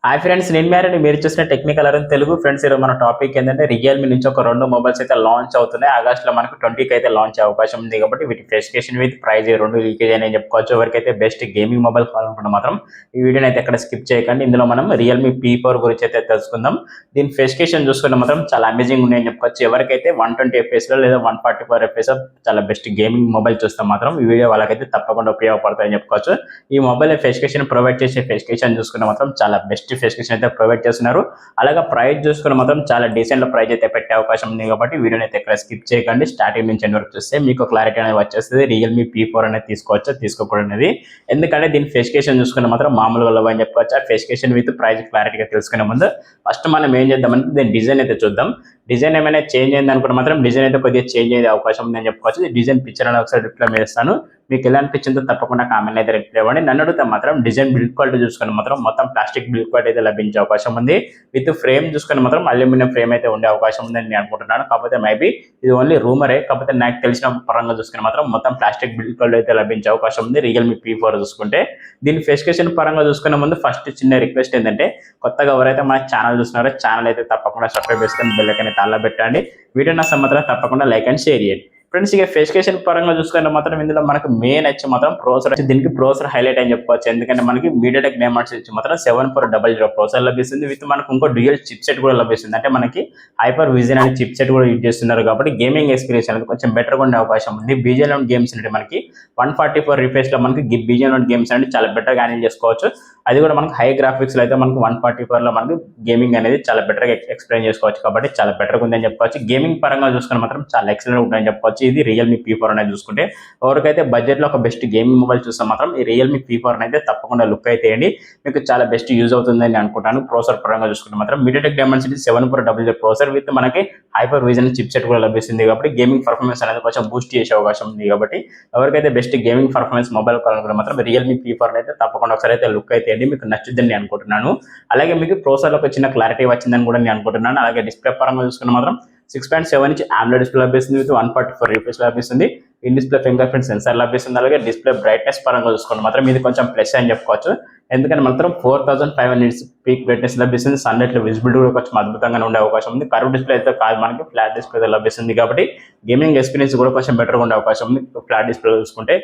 Hi friends, నేను married మీరు చూసిన టెక్నికల్ అరన్ తెలుగు. ఫ్రెండ్స్, ఈరోజు మన టాపిక్ ఏంటంటే రియల్మీ నుంచి ఒక 2 మొబైల్స్ అయితే లాంచ్ అవుతున్నాయి. ఆగస్ట్లో మనకు 20కి అయితే లాంచ్ అయ్యే అవకాశం ఉంది. కాబట్టి వీటి స్పెసిఫికేషన్ విత్ ప్రైస్ 2 లీకేజ్ అని చెప్పుకోవచ్చు. ఎవరికైతే బెస్ట్ గేమింగ్ మొబైల్ కావాలనుకుంటే మాత్రం ఈ వీడియోని అయితే ఎక్కడ స్కిప్ చేయకండి. ఇందులో మనం రియల్మీ P4 గురించి అయితే తెలుసుకుందాం. దీని స్పెసిఫికేషన్ చూసుకుంటే మాత్రం చాలా అమేజింగ్ ఉన్నాయని చెప్పుకోవచ్చు. ఎవరికైతే 120 FPS లేదా 144 FPS చాలా బెస్ట్ గేమింగ్ మొబైల్ చూస్తే మాత్రం ఈ వీడియో వాళ్ళకైతే తప్పకుండా ఉపయోగపడతాయని చెప్పుకోవచ్చు. ఈ మొబైల్ స్పెసిఫికేషన్ ప్రొవైడ్ చేసే స్పెసిఫికేషన్ చూసుకుంటే మాత్రం చాలా బెస్ట్ స్పెసిఫికేషన్ అయితే ప్రొవైడ్ చేస్తున్నారు. అలాగే ప్రైస్ చూసుకుని మాత్రం చాలా డీసెంట్ ప్రైస్ అయితే పెట్టే అవకాశం ఉంది. కాబట్టి వీడియోని అయితే ఎక్కడ స్కిప్ చేయకండి. స్టార్టింగ్ నుంచి ఎండ్ వరకు చూస్తే మీకు క్లారిటీ అనేది వచ్చేస్తుంది. రియల్మీ P4 అనేది తీసుకోవచ్చా తీసుకోకూడదు అనేది. ఎందుకంటే దీని స్పెసిఫికేషన్ చూసుకుని మాత్రం మామూలుగా లవ్ అని చెప్పుకోవచ్చు. ఆ స్పెసిఫికేషన్ విత్ ప్రైస్ క్లారిటీగా తెలుసుకునే ముందు ఫస్ట్ మనం ఏం చేద్దామంటే దీని డిజైన్ అయితే చూద్దాం. డిజైన్ ఏమైనా చేంజ్ అయింది అనుకుంటే మాత్రం డిజైన్ అయితే కొద్దిగా చేంజ్ అయ్యే అవకాశం ఉందని చెప్పుకోవచ్చు. డిజైన్ పిక్చర్ అనేది ఒకసారి రిప్లై చేస్తాను. మీకు ఎలా అనిపించిందో తప్పకుండా కామెంట్ అయితే రిప్లై ఇవ్వండి. నన్ను అడిగితే మాత్రం డిజైన్ బిల్డ్ క్వాలిటీ చూసుకొని మాత్రం మొత్తం ప్లాస్టిక్ బిల్డ్ క్వాలిటీ అయితే లభించే అవకాశం ఉంది. విత్ ఫ్రేమ్ చూసుకొని మాత్రం అల్యూమినియం ఫ్రేమ్ అయితే ఉండే అవకాశం ఉందని నేను అనుకుంటున్నాను. కాకపోతే మేబీ ఇది ఓన్లీ రూమరే. కాకపోతే నాకు తెలిసిన పరంగా చూసుకుని మాత్రం మొత్తం ప్లాస్టిక్ బిల్డ్ క్వాలిటీ అయితే లభించే అవకాశం ఉంది రియల్మీ P4 చూసుకుంటే. దీని స్పెసిఫికేషన్ పరంగా చూసుకునే ముందు ఫస్ట్ చిన్న రిక్వెస్ట్ ఏంటంటే కొత్తగా ఎవరైతే మన ఛానల్ చూస్తున్నారో ఛానల్ అయితే తప్పకుండా సబ్స్క్రైబ్ చేసుకొని బెల్ ఐకాన్ అయితే అలా పెట్టండి. వీడియో నా మాత్రం తప్పకుండా లైక్ అండ్ షేర్ చేయండి. ఫ్రెండ్స్, ఇక స్పెసిఫికేషన్ పరంగా చూసుకుంటే మాత్రం ఇందులో మనకు మెయిన్ వచ్చి మాత్రం ప్రోసెసర్, దీనికి ప్రోసెసర్ హైలైట్ అని చెప్పుకోవచ్చు. ఎందుకంటే మనకి MediaTek డైమండ్స్ వచ్చి మాత్రం 7400 ప్రోసెసర్ లభిస్తుంది. విత్ మనకు ఇంకో డ్యూయల్ చిప్ సెట్ కూడా లభిస్తుంది. అంటే మనకి హైపర్ విజన్ అనే చిప్ సెట్ కూడా యూజ్ చేస్తున్నారు. కాబట్టి గేమింగ్ ఎక్స్పీరియన్స్ అనేది కొంచెం బెటర్గా ఉండే అవకాశం ఉంది. BGL గేమ్స్ అంటే మనకి 144 రిఫ్రెష్ లో మనకి BGL గేమ్స్ అనేది చాలా బెటర్గా హ్యాండిల్ చేసుకోవచ్చు. అది కూడా మనకు హై గ్రాఫిక్స్ లో అయితే మనకు 144 లో మనకి గేమింగ్ అనేది చాలా బెటర్గా ఎక్స్ప్లెయిన్ చేసుకోవచ్చు. కాబట్టి చాలా బెటర్గా ఉందని చెప్పుకోవచ్చు. గేమింగ్ పరంగా చూసుకుని మాత్రం చాలా ఎక్సలెంట్ ఉంటుందని చెప్పుకోవచ్చు. ఇది రియల్మీ P4 అనేది చూసుకుంటే ఎవరికైతే బడ్జెట్ లో ఒక బెస్ట్ గేమింగ్ మొబైల్ చూస్తే మాత్రం ఈ రియల్మీ P4 అయితే తప్పకుండా లుక్ అయితే వేయండి. మీకు చాలా బెస్ట్ యూజ్ అవుతుందని అనుకుంటాను. ప్రోసెసర్ పరంగా చూసుకుంటే మాత్రం MediaTek Dimensity 7400 ప్రోసెసర్ విత్ మనకి హైపర్ విజన్ చిప్ సెట్ కూడా లభిస్తుంది. కాబట్టి గేమింగ్ పర్ఫార్మెన్స్ అనేది కొంచెం బూస్ట్ చేసే అవకాశం ఉంది. కాబట్టి ఎవరికైతే బెస్ట్ గేమింగ్ పర్ఫార్మెన్స్ మొబైల్ కావాలనుకుంటే మాత్రం రియల్మీ P4 అయితే తప్పకుండా ఒకసారి అయితే లుక్ అయితే మీకు నచ్చుద్దని నేను అనుకుంటున్నాను. అలాగే మీకు ప్రోసెసర్ లో ఒక చిన్న క్లారిటీ వచ్చిందని కూడా నేను అనుకుంటున్నాను. అలాగే డిస్ప్లే పరంగా చూసుకుంటే మాత్రం 6.7 ఇంచ్ AMOLED డిస్ప్లే లభిస్తుంది. విత్ 144 రిఫ్రెష్ లభిస్తుంది. In display finger print censor లభిస్తుంది. అలాగే డిస్ప్లే బ్రైట్నెస్ పరంగా చూసుకోండి మాత్రం ఇది కొంచెం ప్లస్ అని చెప్పుకోవచ్చు. ఎందుకంటే మాత్రం 4500 పీక్ బ్రైట్నెస్ లభిస్తుంది. సన్లైట్ లో విజిబిలిటీ కూడా కొంచెం అద్భుతంగా ఉండే అవకాశం ఉంది. కర్వ్ డిస్ప్లే అయితే కాదు, మనకి ఫ్లాట్ డిస్ప్లే లభిస్తుంది. కాబట్టి గేమింగ్ ఎక్స్పీరియన్స్ కూడా కొంచెం బెటర్గా ఉండే అవకాశం ఉంది ఫ్లాట్ డిస్ప్లే చూసుకుంటే.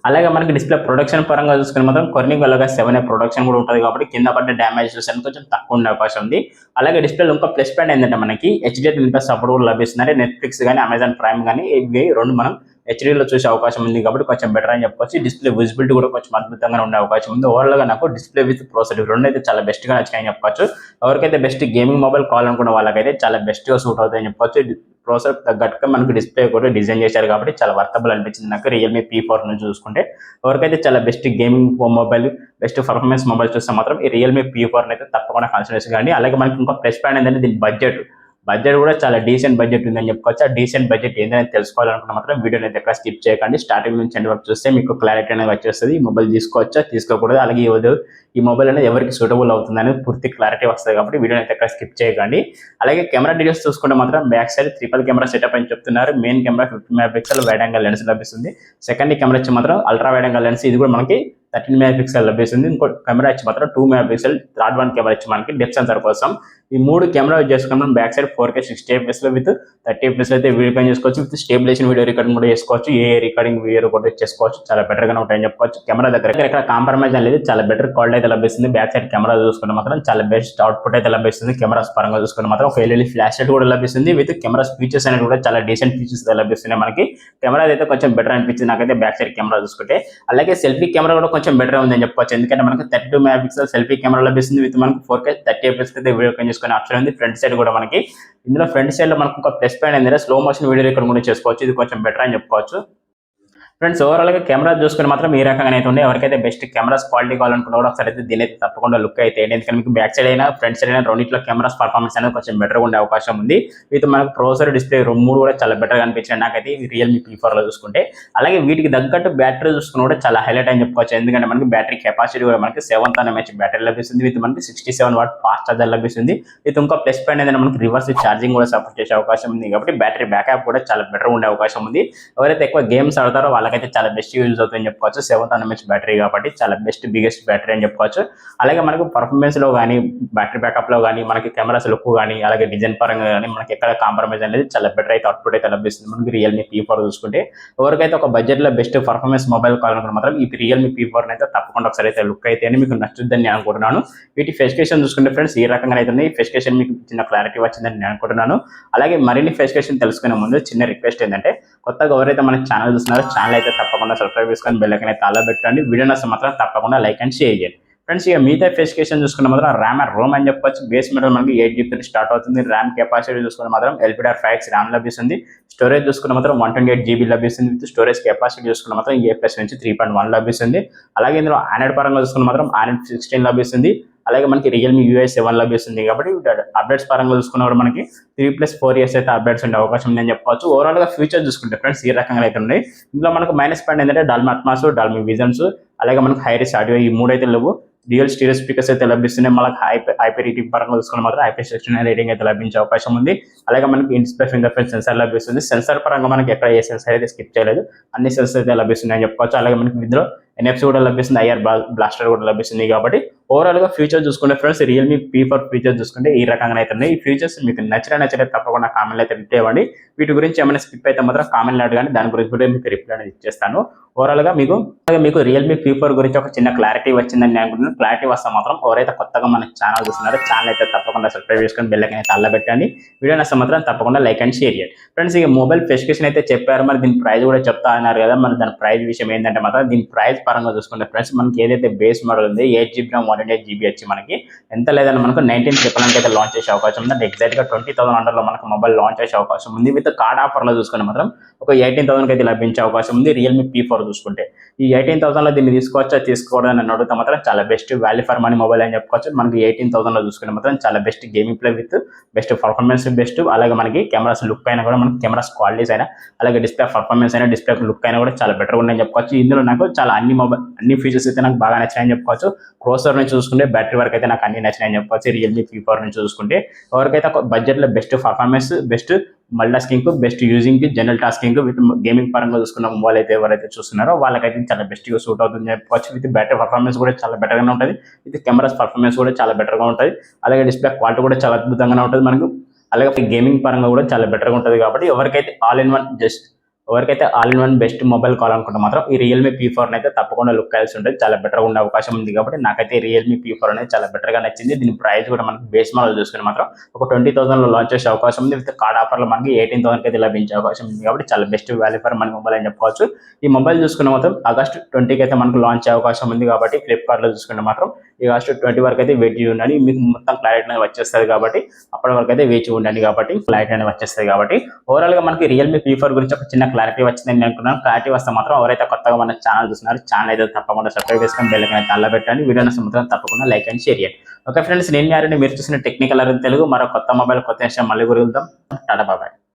అలాగే మనకి డిస్ప్లే ప్రొడక్షన్ పరంగా చూసుకుని మాత్రం కొర్నింగ్ అలాగే 7A ప్రొడక్షన్ కూడా ఉంటుంది. కాబట్టి కింద పడ్డ డ్యామేజెస్ అని కొంచెం తక్కువ ఉండే అవకాశం ఉంది. అలాగే డిస్ప్లే ఇంకో ప్లస్ పాయింట్ ఏంటంటే మనకి HDR సపోర్ట్ కూడా లభిస్తుంది. అంటే నెట్ఫ్లిక్స్ కానీ అమెజాన్ ప్రైమ్ కానీ ఇవి రెండు మనం హెచ్డీలో చూసే అవకాశం ఉంది. కాబట్టి కొంచెం బెటర్ అని చెప్పొచ్చు. డిస్ప్లే విజిబిలిటీ కూడా కొంచెం అద్భుతంగా ఉండే అవకాశం ఉంది. ఓవరాల్ గా నాకు డిస్ప్లే విత్ ప్రోసెసర్ రెండు అయితే చాలా బెస్ట్ గా నచ్చాయని చెప్పొచ్చు. ఎవరికైతే బెస్ట్ గేమింగ్ మొబైల్ కావాలనుకున్న వాళ్ళకైతే చాలా బెస్ట్ గా సూట్ అవుతాయని చెప్పొచ్చు. ప్రోసెసర్ తగ్గట్టుగా మనకు డిస్ప్లే కూడా డిజైన్ చేశారు. కాబట్టి చాలా వర్తబుల్ అనిపించింది నాకు రియల్మీ P4 నుంచి చూసుకుంటే. ఎవరికైతే చాలా best gaming mobile, best performance mobile చూస్తే మాత్రం ఈ రియల్మీ P4 అయితే తప్పకుండా కన్సిడర్ చేయండి. అలాగే మనకి ఇంకో ప్లస్ పాయింట్ ఏంటంటే దీని బడ్జెట్ కూడా చాలా డీసెంట్ బడ్జెట్ ఉందని చెప్పుకోవచ్చు. ఆ డీసెంట్ బడ్జెట్ ఏంటనేది తెలుసుకోవాలనుకుంటే మాత్రం వీడియోని అయితే ఎక్కడ స్కిప్ చేయకండి. స్టార్టింగ్ నుంచి ఎండ్ వరకు చూస్తే మీకు క్లారిటీ అనేది వచ్చేస్తుంది. ఈ మొబైల్ తీసుకోవచ్చా తీసుకోకూడదు, అలాగే ఈ మొబైల్ అనేది ఎవరికి సూటబుల్ అవుతుంది అనేది పూర్తి క్లారిటీ వస్తుంది. కాబట్టి వీడియోని అయితే ఎక్కడ స్కిప్ చేయకండి. అలాగే కెమెరా డీటెయిల్స్ చూసుకుంటే మాత్రం back side triple camera setup అని చెప్తున్నారు. Main camera 50 MP wide angle lens లభిస్తుంది. సెకండ్ కెమెరా వచ్చి మాత్రం అల్ట్రా వైడ్ యాంగిల్ లెన్స్, ఇది కూడా మనకి 13 MP లభిస్తుంది. ఇంకో కెమెరా వచ్చి మాత్రం 2 MP, థర్డ్ వన్ కెమెరా వచ్చి మనకి డెప్త్ సెన్సార్ కోసం. ఈ మూడు కెమెరా యూజ్ చేసుకున్నాం. Back side 4K 60 FPS with 30 FPS అయితే వీడియో రికార్డ్ చేసుకోవచ్చు. విత్ స్టేబిలైజేషన్ వీడియో రికార్డింగ్ కూడా చేసుకోవచ్చు. ఏ రికార్డింగ్ వీడియో కూడా చేసుకోవచ్చు. చాలా బెటర్ గా ఉంటాయని చెప్పుకోవచ్చు. కెమెరా దగ్గర ఇక్కడ కాంప్రమైజ్ అనేది చాలా బెటర్ క్వాలిటీ అయితే లభిస్తుంది. బ్యాక్ సైడ్ కెమెరా చూసుకుంటే మాత్రం చాలా బెస్ట్ అవుట్పుట్ అయితే లభిస్తుంది. కెమెరాస్ పరంగా చూసుకుంటే మాత్రం ఒక LED ఫ్లాష్ లైట్ కూడా లభిస్తుంది. విత్ కెమెరా ఫీచర్స్ అనేది కూడా చాలా డీసెంట్ ఫీచర్స్ లభిస్తున్నాయి మనకి. కెమెరా అయితే కొంచెం బెటర్ అనిపించింది నాకైతే బ్యాక్ సైడ్ కెమెరా చూసుకుంటే. అలాగే సెల్ఫీ కెమెరా కూడా కొంచెం బెటర్ ఉందని చెప్పుకోవచ్చు. ఎందుకంటే మనకి 32 MP సెల్ఫీ కెమెరా లభిస్తుంది. విత్ మనకు 4K 30 FPS అయితే వీడియో రికార్డ్ చేసుకునే ఆప్షన్ ఉంది. ఫ్రంట్ సైడ్ కూడా మనకి ఇందులో ఫ్రంట్ సైడ్ లో మనకు ఒక ప్లస్ పాయింట్ ఏంటంటే స్లో మోషన్ వీడియో రికార్డ్ కూడా చేసుకోవచ్చు. ఇది కొంచెం బెటర్ అని చెప్పుకోవచ్చు. ఫ్రెండ్స్, ఓవరాల్ గా కెమెరా చూసుకుని మాత్రం ఈ రకంగా అయితే ఉంది. ఎవరికైతే బెస్ట్ కెమెరాస్ క్వాలిటీ కావాలనుకున్నా కూడా ఒకసారి అయితే దీని అయితే తప్పకుండా లుక్ అయితే. ఎందుకంటే మీకు బ్యాక్ సైడ్ అయినా ఫ్రంట్ సైడ్ అయినా రెండింటిలో కెమెరాస్ పర్ఫార్మెన్స్ అనేది కొంచెం బెటర్ గా ఉండే అవకాశం ఉంది. వీటి మనకు ప్రోసెసర్ డిస్ప్లే మూడు కూడా చాలా బెటర్ గా అనిపించింది నాకైతే ఈ రియల్మీ P4 లో చూసుకుంటే. అలాగే వీటికి తగ్గట్టు బ్యాటరీ చూసుకుని కూడా చాలా హైలైట్ అని చెప్పుకోవచ్చు. ఎందుకంటే మనకి బ్యాటరీ కెపాసిటీ కూడా మనకి 7000 mAh బ్యాటరీ లభిస్తుంది. విత్ మనకి 67 వాట్ ఫాస్ట్ చార్జర్ లభిస్తుంది. విత్ ఇంకో ప్లస్ పాయింట్ ఏదైనా మనకి రివర్స్ ఛార్జింగ్ కూడా సపోర్ట్ చేసే అవకాశం ఉంది. కాబట్టి బ్యాటరీ బ్యాకప్ కూడా చాలా బెటర్ ఉండే అవకాశం ఉంది. ఎవరైతే ఎక్కువ గేమ్స్ ఆడతారో వాళ్ళకి వాళ్ళకైతే చాలా బెస్ట్ యూజ్ అవుతుందని చెప్పుకోవచ్చు. 7,000 mAh బ్యాటరీ కాబట్టి చాలా బిగ్గెస్ట్ బ్యాటరీ అని చెప్పుకోవచ్చు. అలాగే మనకు పర్ఫార్మెన్స్లో కానీ, బ్యాటరీ బ్యాకప్లో కానీ, మనకి కెమెరాస్ లుక్ కానీ, అలాగే డిజైన్ పరంగా కానీ మనకి ఎక్కడ కాంప్రమైజ్ అనేది చాలా బెటర్ అయితే అవుట్పుట్ అయితే లభిస్తుంది. మనకి రియల్మీ P4 చూసుకుంటే ఎవరికైతే ఒక బడ్జెట్లో బెస్ట్ పర్ఫార్మెన్స్ మొబైల్ కావాలనుకుంటే మాత్రం ఈ రియల్మీ P4 అయితే తప్పకుండా ఒకసారి అయితే లుక్ అయితే మీకు నచ్చుద్దని నేను అనుకుంటున్నాను. వీటి స్పెసిఫికేషన్ చూసుకుంటే ఫ్రెండ్స్ ఈ రకంగా అయితే ఈ స్పెసిఫికేషన్ మీకు చిన్న క్లారిటీ వచ్చిందని నేను అనుకుంటున్నాను. అలాగే మరిన్ని స్పెసిఫికేషన్ తెలుసుకునే ముందు చిన్న రిక్వెస్ట్ ఏంటంటే కొత్తగా ఎవరైతే మన ఛానల్ చూస్తున్నారో ఛానల్ అయితే తప్పకుండా సబ్స్క్రైబ్ చేసుకొని బెల్ ఐకాన్ అయితే అలా పెట్టండి. వీడియో నచ్చితే మాత్రం తప్పకుండా లైక్ అండ్ షేర్ చేయండి. ఫ్రెండ్స్ ఇక మిగతా స్పెసిఫికేషన్ చూసుకున్న మాత్రం ర్యామ్ అండ్ రోమ్ అని చెప్పొచ్చు. బేస్ మోడల్ మనకి 8GB స్టార్ట్ అవుతుంది. ర్యామ్ కెపాసిటీ చూసుకున్న మాత్రం LPDDR5X ర్యామ్ లభిస్తుంది. స్టోరేజ్ చూసుకున్న మాత్రం 128GB లభిస్తుంది. విత్ స్టోరేజ్ కెపాసిటీ చూసుకున్న మాత్రం A+ నుంచి 3.1 లభిస్తుంది. అలాగే ఇందులో ఆండ్రాయిడ్ పరంగా చూసుకున్న మాత్రం ఆండ్రాయిడ్ 16 లభిస్తుంది. అలాగే మనకి రియల్మీ UI 7 లభిస్తుంది. కాబట్టి అప్డేట్స్ పరంగా చూసుకున్నప్పుడు మనకి 3+4 years అయితే అప్డేట్స్ ఉండే అవకాశం ఉందని చెప్పుకోవచ్చు. ఓవరాల్ గా ఫ్యూచర్ చూసుకుంటే ఫ్రెండ్స్ ఈ రకంగా అయితే ఉన్నాయి. ఇందులో మనకు మైనస్ పాయింట్ ఏంటంటే డాల్మీ అట్మాస్, డాల్మీ విజన్స్, అలాగే మనకు హైరిస్ ఆడియో ఈ మూడు అయితే లేవు. డ్యూయల్ స్టీరియో స్పీకర్స్ అయితే లభిస్తున్నాయి. మనకి ఐపీ రేటింగ్ పరంగా చూసుకున్న మాత్రం IP69 రేటింగ్ అయితే లభించే అవకాశం ఉంది. అలాగే మనకి ఇన్స్పై ఫింగర్ ప్రింట్ సెన్సార్ లభిస్తుంది. సెన్సార్ పరంగా మనకి ఎక్కడ ఏ సెన్సార్ అయితే స్కిప్ చేయలేదు, అన్ని సెన్సార్ అయితే లభిస్తున్నాయి అని చెప్పుకోవచ్చు. అలాగే మనకి ఇందులో NFC కూడా లభిస్తుంది, IR బ్లాస్టర్ కూడా లభిస్తుంది. కాబట్టి ఓవరాల్ గా ఫ్యూచర్ చూసుకుంటే ఫ్రెండ్స్ రియల్మీ P4 ఫీచర్ చూసుకుంటే ఈ రకంగా అయితే ఉన్నాయి. ఈ ఫీచర్స్ మీకు నచ్చలేదు తప్పకుండా కామెంట్ అయితే రిప్లై ఇవ్వండి. వీటి గురించి ఏమైనా స్కిప్ అయితే మాత్రం కామెంట్ అడగండి, దాని గురించి కూడా మీకు రిప్లై అనేది ఇచ్చేస్తాను. ఓవరాల్ గా మీకు రియల్మీ P4 గురించి ఒక చిన్న క్లారిటీ వచ్చిందని నేను అనుకుంటున్నాను. క్లారిటీ వస్తే మాత్రం ఎవరైతే కొత్తగా మన ఛానల్ చూస్తున్నారో ఛానల్ అయితే తప్పకుండా సబ్స్క్రైబ్ చేసుకొని బెల్ ఐకాన్ అయితే అలా పెట్టండి. వీడియో నచ్చితే మాత్రం తప్పకుండా లైక్ అండ్ షేర్ చేయండి. ఫ్రెండ్స్ ఇక మొబైల్ స్పెసిఫికేషన్ అయితే చెప్పారు, మరి దీని ప్రైస్ కూడా చెప్తా అన్నారు కదా. మరి దాని ప్రైస్ విషయం ఏంటంటే మాత్రం దీని ప్రైస్ పరంగా చూసుకుంటే ఫ్రెండ్స్ మనకి ఏదైతే బేస్ మోడల్ ఉంది 8GB RAM 128GB వచ్చి మనకి ఎంత లేదని మనకు 19,999 అయితే లాంచ్ చేసే అవకాశం ఉంది. అంటే ఎగ్జాక్ట్ గా 20,000 అండర్ లో మనకు మొబైల్ లాంచ్ చేసే అవకాశం ఉంది. విత్ కార్డ్ ఆఫర్ లో చూసుకుంటే మాత్రం ఒక 18,000 అయితే లభించే అవకాశం ఉంది రియల్మీ P4 చూసుకుంటే. ఈ 18,000 లో దీన్ని తీసుకోవడం అని అడిగితే మాత్రం చాలా best value for money mobile అని చెప్పుకోవచ్చు. మనకి 18,000 లో చూసుకుంటే మాత్రం చాలా best gaming play with best performance best. అలాగే మనకి కెమెరాస్ లుక్ అయినా కూడా మనకి కెమెరాస్ క్వాలిటీస్ అయినా, అలాగే డిస్ప్లే పర్ఫార్మెన్స్ అయినా, డిస్ప్లే లుక్ అయినా కూడా చాలా బెటర్గా ఉందని చెప్పుకోవచ్చు. ఇందులో నాకు చాలా అన్ని ఫీచర్స్ అయితే నాకు బాగా నచ్చినాయని చెప్పుకోవచ్చు. ప్రాసెసర్ నుంచి చూసుకుంటే బ్యాటరీ వరకు అయితే నాకు అన్ని నచ్చినాయని చెప్పుకోవచ్చు. రియల్మీ P4 నుంచి చూసుకుంటే ఎవరికైతే బడ్జెట్ లో best performance, best multitasking, best using, general tasking with gaming పరంగా చూసుకున్న మొబైల్ అయితే ఎవరైతే చూస్తున్నారో వాళ్ళకైతే చాలా బెస్ట్ గా సూట్ అవుతుంది చెప్పుకోవచ్చు. విత్ బ్యాటరీ పర్ఫార్మెన్స్ కూడా చాలా బెటర్ గానే ఉంటుంది. విత్ కెమెరాస్ పర్ఫార్మెన్స్ కూడా చాలా బెటర్ గా ఉంటుంది. అలాగే డిస్ప్లే క్వాలిటీ కూడా చాలా అద్భుతంగానే ఉంటుంది మనకు. అలాగే గేమింగ్ పరంగా కూడా చాలా బెటర్ గా ఉంటుంది. కాబట్టి ఎవరికైతే all in one best mobile కావాలనుకుంటే మాత్రం ఈ రియల్మీ P4 అయితే తప్పకుండా లుక్ కలిసి ఉంటుంది, చాలా బెటర్గా ఉండే అవకాశం ఉంది. కాబట్టి నాకైతే రియల్మీ P4 అనేది చాలా బెటర్గా నచ్చింది. దీని ప్రైస్ కూడా మనకి బేస్ మోడల్ చూసుకుని మాత్రం ఒక 20,000 లో లాంచ్ చేసే అవకాశం ఉంది. విత్ కార్డ్ ఆఫర్లో మనకి 18,000 అయితే లభించే అవకాశం ఉంది. కాబట్టి చాలా best value for money mobile అని చెప్పుకోవచ్చు. ఈ మొబైల్ చూసుకున్న మాత్రం ఆగస్ట్ 20 అయితే మనకు లాంచ్ అయ్యే అవకాశం ఉంది. కాబట్టి ఫ్లిప్కార్ట్లో చూసుకుంటే మాత్రం ఈ ఆగస్ట్ 20 వరకు అయితే వేచి ఉండండి. మీకు మొత్తం క్లారిటీ అనేది వచ్చేస్తుంది. కాబట్టి అప్పటి వరకు అయితే వేచి ఉండండి. కాబట్టి క్లారిటీ అనేది వచ్చేస్తుంది. కాబట్టి ఓవరాల్ గా మనకి రియల్మీ P4 గురించి ఒక చిన్న క్లారిటీ వచ్చిందని అనుకున్నాను. క్లారిటీ వస్తే మాత్రం ఎవరైతే కొత్తగా మన ఛానల్ చూస్తున్నారు ఛానల్ అయితే తప్పకుండా సబ్స్క్రైబ్ చేసుకొని బెల్ ఐకాన్ అయితే అలా పెట్టండి. వీడియో నచ్చితే మాత్రం తప్పకుండా లైక్ అండ్ షేర్ చేయండి. ఓకే ఫ్రెండ్స్, నేను మీరు చూసిన టెక్నికల్ తెలుగు మరో కొత్త మొబైల్ కొత్త విషయం మళ్ళీ గురుద్దాం. టాటా బాబాయ్.